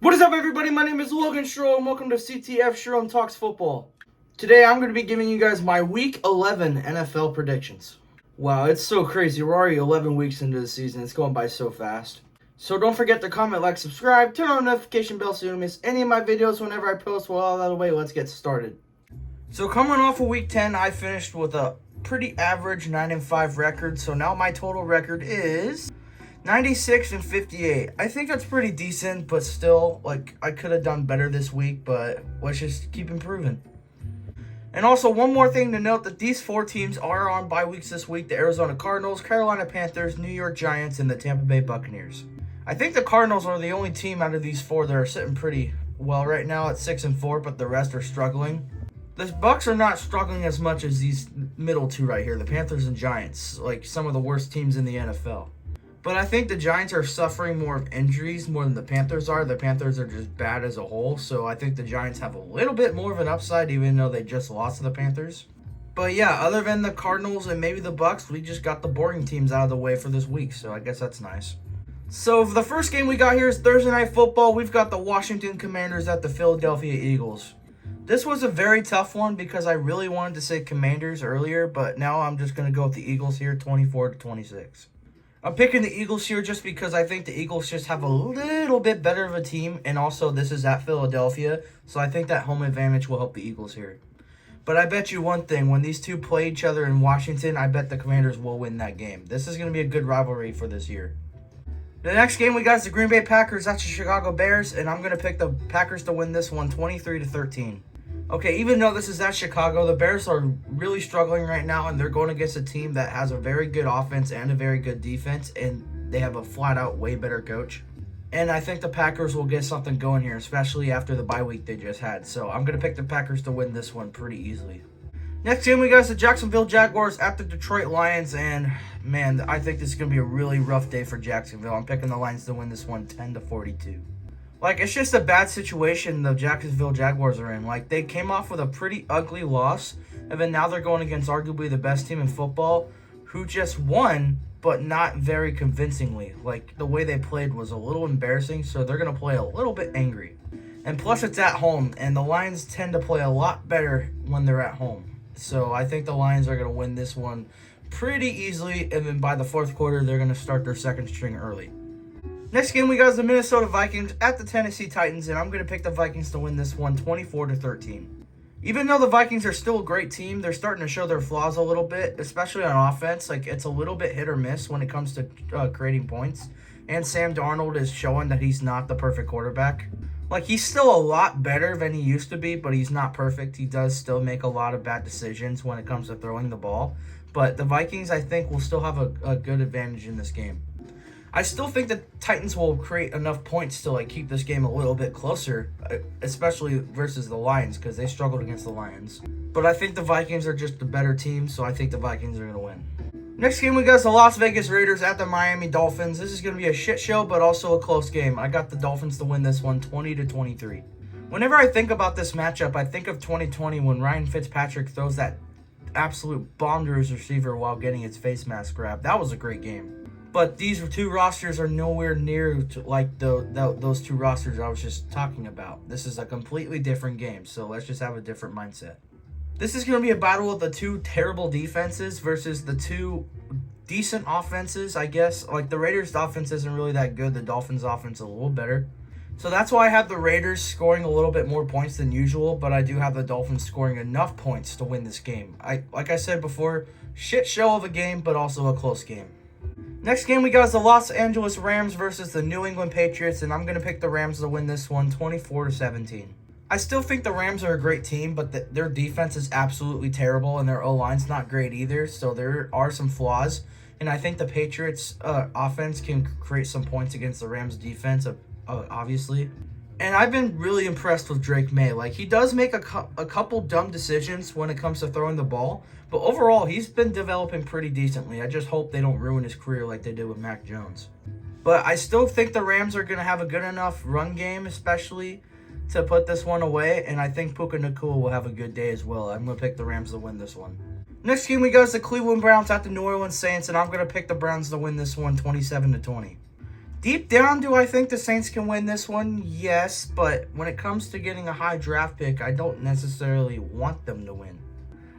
What is up, everybody? My name is Logan Stroll, and welcome to CTF Sherlin Talks Football. Today, I'm going to be giving you guys my Week 11 NFL predictions. Wow, it's so crazy. We're already 11 weeks into the season. It's going by so fast. So don't forget to comment, like, subscribe, turn on the notification bell so you don't miss any of my videos whenever I post. Well, all out of the way, let's get started. So coming off of Week 10, I finished with a pretty average 9-5 record. So now my total record is 96-58. I think that's pretty decent, but still, I could have done better this week, but let's just keep improving. And also, one more thing to note, that these four teams are on bye weeks this week: the Arizona Cardinals, Carolina Panthers, New York Giants, and the Tampa Bay Buccaneers. I think the Cardinals are the only team out of these four that are sitting pretty well right now at 6-4, but the rest are struggling. The Bucs are not struggling as much as these middle two right here, the Panthers and Giants, like some of the worst teams in the NFL. But I think the Giants are suffering more of injuries more than the Panthers are. The Panthers are just bad as a whole, so I think the Giants have a little bit more of an upside, even though they just lost to the Panthers. But yeah, other than the Cardinals and maybe the Bucs, we just got the boring teams out of the way for this week, so I guess that's nice. So the first game we got here is Thursday Night Football. We've got the Washington Commanders at the Philadelphia Eagles. This was a very tough one because I really wanted to say Commanders earlier, but now I'm just going to go with the Eagles here, 24-26. I'm picking the Eagles here just because I think the Eagles just have a little bit better of a team, and also this is at Philadelphia, so I think that home advantage will help the Eagles here. But I bet you one thing, when these two play each other in Washington, I bet the Commanders will win that game. This is going to be a good rivalry for this year. The next game we got is the Green Bay Packers. That's the Chicago Bears, and I'm going to pick the Packers to win this one 23-13. Okay, even though this is at Chicago, the Bears are really struggling right now, and they're going against a team that has a very good offense and a very good defense, and they have a flat-out way better coach. And I think the Packers will get something going here, especially after the bye week they just had. So I'm going to pick the Packers to win this one pretty easily. Next game, we got the Jacksonville Jaguars at the Detroit Lions, and man, I think this is going to be a really rough day for Jacksonville. I'm picking the Lions to win this one 10-42. It's just a bad situation the Jacksonville Jaguars are in. They came off with a pretty ugly loss, and then now they're going against arguably the best team in football, who just won, but not very convincingly. The way they played was a little embarrassing, so they're going to play a little bit angry. And plus, it's at home, and the Lions tend to play a lot better when they're at home. So I think the Lions are going to win this one pretty easily, and then by the fourth quarter, they're going to start their second string early. Next game, we got the Minnesota Vikings at the Tennessee Titans, and I'm going to pick the Vikings to win this one 24-13. Even though the Vikings are still a great team, they're starting to show their flaws a little bit, especially on offense. It's a little bit hit or miss when it comes to creating points. And Sam Darnold is showing that he's not the perfect quarterback. He's still a lot better than he used to be, but he's not perfect. He does still make a lot of bad decisions when it comes to throwing the ball. But the Vikings, I think, will still have a good advantage in this game. I still think the Titans will create enough points to keep this game a little bit closer, especially versus the Lions, because they struggled against the Lions. But I think the Vikings are just the better team, so I think the Vikings are going to win. Next game, we got the Las Vegas Raiders at the Miami Dolphins. This is going to be a shit show, but also a close game. I got the Dolphins to win this one 20-23. Whenever I think about this matchup, I think of 2020 when Ryan Fitzpatrick throws that absolute bomb to his receiver while getting his face mask grabbed. That was a great game. But these two rosters are nowhere near those two rosters I was just talking about. This is a completely different game, so let's just have a different mindset. This is going to be a battle of the two terrible defenses versus the two decent offenses, I guess. The Raiders' offense isn't really that good. The Dolphins' offense is a little better. So that's why I have the Raiders scoring a little bit more points than usual, but I do have the Dolphins scoring enough points to win this game. Like I said before, shit show of a game, but also a close game. Next game, we got the Los Angeles Rams versus the New England Patriots, and I'm going to pick the Rams to win this one 24-17. I still think the Rams are a great team, but their defense is absolutely terrible, and their O-line's not great either, so there are some flaws. And I think the Patriots' offense can create some points against the Rams' defense, obviously. And I've been really impressed with Drake May. He does make a couple dumb decisions when it comes to throwing the ball, but overall, he's been developing pretty decently. I just hope they don't ruin his career like they did with Mac Jones. But I still think the Rams are going to have a good enough run game, especially to put this one away, and I think Puka Nacua will have a good day as well. I'm going to pick the Rams to win this one. Next game we got is the Cleveland Browns at the New Orleans Saints, and I'm going to pick the Browns to win this one 27-20. Deep down, do I think the Saints can win this one? Yes, but when it comes to getting a high draft pick, I don't necessarily want them to win.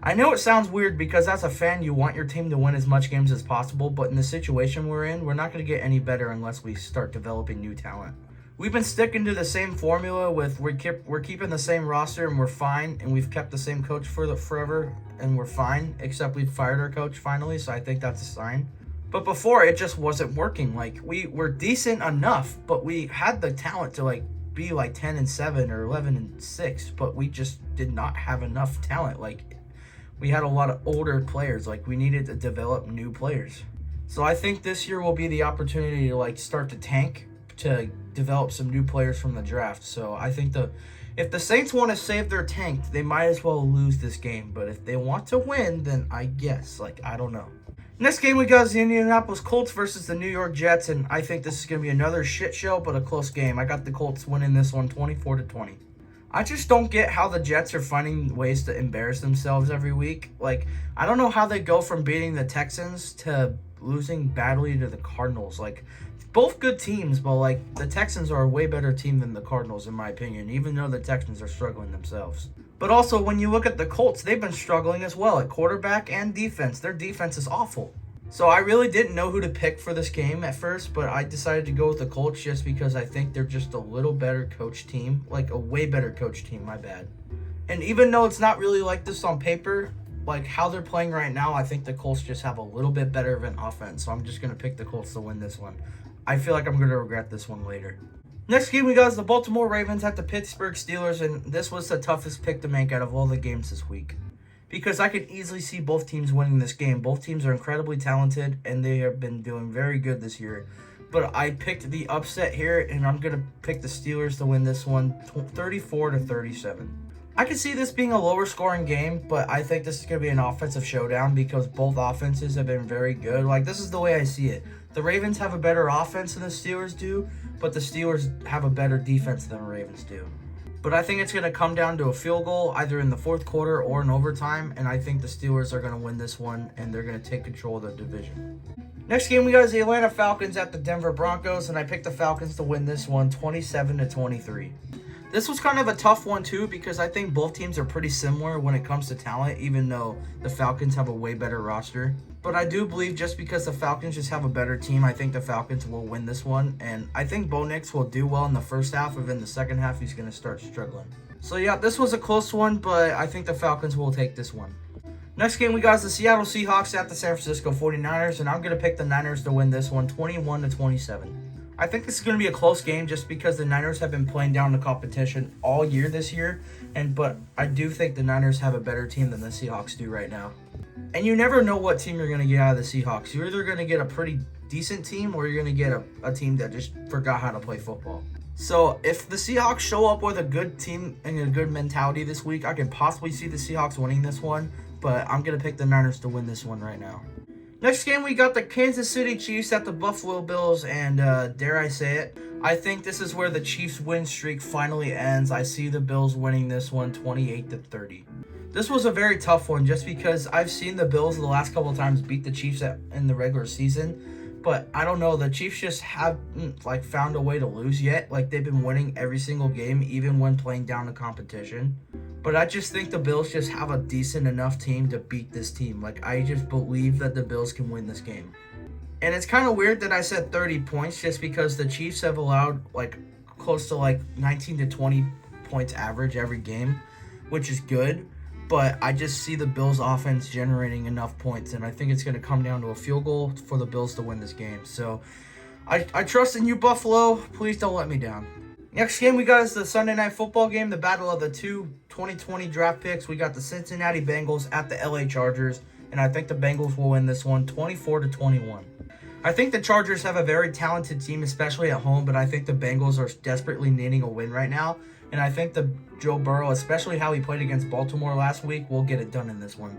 I know it sounds weird because as a fan, you want your team to win as much games as possible, but in the situation we're in, we're not going to get any better unless we start developing new talent. We've been sticking to the same formula with we're keeping the same roster and we're fine, and we've kept the same coach for forever and we're fine, except we've fired our coach finally, so I think that's a sign. But before, it just wasn't working. Like, we were decent enough, but we had the talent to be 10-7 or 11-6, but we just did not have enough talent. Like, we had a lot of older players. Like, we needed to develop new players. So I think this year will be the opportunity to start to tank, to develop some new players from the draft. So I think if the Saints want to save their tank, they might as well lose this game. But if they want to win, then I guess, I don't know. Next game we got is the Indianapolis Colts versus the New York Jets, and I think this is going to be another shit show, but a close game. I got the Colts winning this one 24-20. I just don't get how the Jets are finding ways to embarrass themselves every week. I don't know how they go from beating the Texans to losing badly to the Cardinals. Both good teams, but the Texans are a way better team than the Cardinals in my opinion, even though the Texans are struggling themselves. But also, when you look at the Colts, they've been struggling as well at quarterback and defense. Their defense is awful. So I really didn't know who to pick for this game at first, but I decided to go with the Colts just because I think they're just a little better coach team. A way better coach team, my bad. And even though it's not really like this on paper, how they're playing right now, I think the Colts just have a little bit better of an offense. So I'm just going to pick the Colts to win this one. I feel like I'm going to regret this one later. Next game we got is the Baltimore Ravens at the Pittsburgh Steelers, and this was the toughest pick to make out of all the games this week. Because I could easily see both teams winning this game. Both teams are incredibly talented, and they have been doing very good this year. But I picked the upset here, and I'm going to pick the Steelers to win this one 34-37. I could see this being a lower scoring game, but I think this is going to be an offensive showdown because both offenses have been very good. This is the way I see it. The Ravens have a better offense than the Steelers do, but the Steelers have a better defense than the Ravens do. But I think it's going to come down to a field goal either in the fourth quarter or in overtime, and I think the Steelers are going to win this one, and they're going to take control of the division. Next game we got is the Atlanta Falcons at the Denver Broncos, and I picked the Falcons to win this one 27-23. This was kind of a tough one too because I think both teams are pretty similar when it comes to talent, even though the Falcons have a way better roster. But I do believe just because the Falcons just have a better team, I think the Falcons will win this one. And I think Bo Nix will do well in the first half, and in the second half he's going to start struggling. So yeah, this was a close one, but I think the Falcons will take this one. Next game we got is the Seattle Seahawks at the San Francisco 49ers, and I'm going to pick the Niners to win this one 21-27. I think this is going to be a close game just because the Niners have been playing down the competition all year this year, but I do think the Niners have a better team than the Seahawks do right now. And you never know what team you're going to get out of the Seahawks. You're either going to get a pretty decent team or you're going to get a team that just forgot how to play football. So if the Seahawks show up with a good team and a good mentality this week, I can possibly see the Seahawks winning this one, but I'm going to pick the Niners to win this one right now. Next game, we got the Kansas City Chiefs at the Buffalo Bills, and dare I say it, I think this is where the Chiefs' win streak finally ends. I see the Bills winning this one 28-30. This was a very tough one just because I've seen the Bills the last couple of times beat the Chiefs in the regular season, but I don't know, the Chiefs just haven't found a way to lose yet. They've been winning every single game, even when playing down the competition. But I just think the Bills just have a decent enough team to beat this team. I just believe that the Bills can win this game. And it's kind of weird that I said 30 points just because the Chiefs have allowed close to 19 to 20 points average every game, which is good. But I just see the Bills offense generating enough points, and I think it's going to come down to a field goal for the Bills to win this game. So I trust in you, Buffalo. Please don't let me down. Next game we got is the Sunday Night Football game, the battle of the two 2020 draft picks. We got the Cincinnati Bengals at the LA Chargers, and I think the Bengals will win this one 24-21. I think the Chargers have a very talented team, especially at home, but I think the Bengals are desperately needing a win right now, and I think the Joe Burrow, especially how he played against Baltimore last week, will get it done in this one.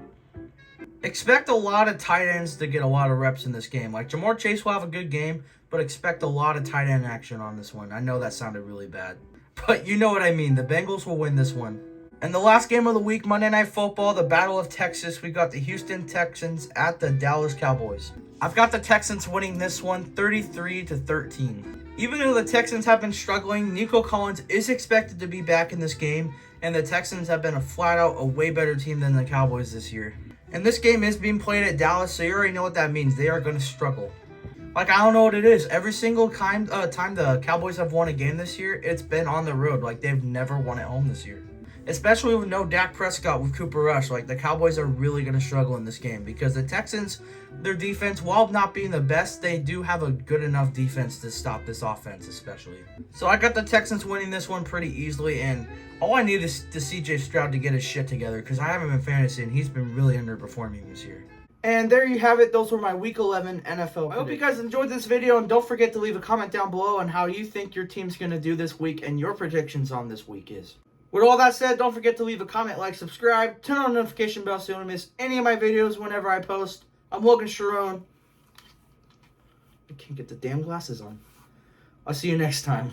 Expect a lot of tight ends to get a lot of reps in this game. Jamar Chase will have a good game, but expect a lot of tight end action on this one. I know that sounded really bad, but you know what I mean. The Bengals will win this one. And the last game of the week, Monday Night Football, the Battle of Texas. We got the Houston Texans at the Dallas Cowboys. I've got the Texans winning this one 33-13. Even though the Texans have been struggling, Nico Collins is expected to be back in this game, and the Texans have been a way better team than the Cowboys this year. And this game is being played at Dallas, so you already know what that means. They are going to struggle. Like, I don't know what it is. Every single time the Cowboys have won a game this year, it's been on the road. Like, they've never won at home this year. Especially with no Dak Prescott with Cooper Rush. Like, the Cowboys are really going to struggle in this game because the Texans, their defense, while not being the best, they do have a good enough defense to stop this offense especially. So I got the Texans winning this one pretty easily, and all I need is to CJ Stroud to get his shit together because I have him in fantasy, and he's been really underperforming this year. And there you have it. Those were my Week 11 NFL. I hope you guys enjoyed this video, and don't forget to leave a comment down below on how you think your team's going to do this week and your predictions on this week is. With all that said, don't forget to leave a comment, like, subscribe, turn on the notification bell so you don't miss any of my videos whenever I post. I'm Logan Sharon. I can't get the damn glasses on. I'll see you next time.